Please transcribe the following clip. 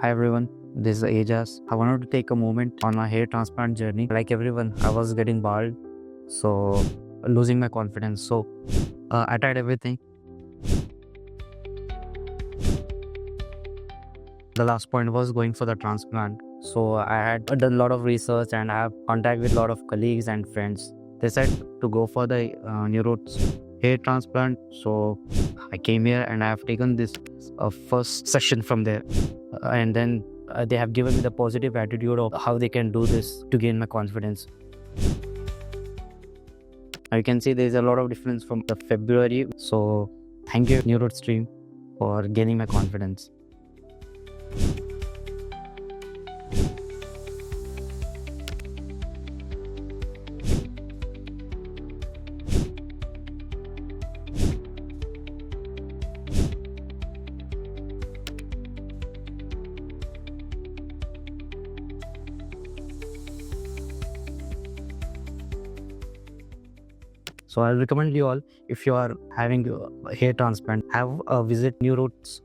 Hi everyone, this is Ajas. I wanted to take a moment on my hair transplant journey. Like everyone, I was getting bald, so losing my confidence. So I tried everything. The last point was going for the transplant. So I had done a lot of research and I have contact with a lot of colleagues and friends. They said to go for the Neuro's hair transplant. So I came here and I have taken this first session from there. And then they have given me the positive attitude of how they can do this to gain my confidence. You can see there is a lot of difference from the February. So thank you Neuro stream for gaining my confidence. So I'll recommend you all, if you are having a hair transplant, have a visit Neuro's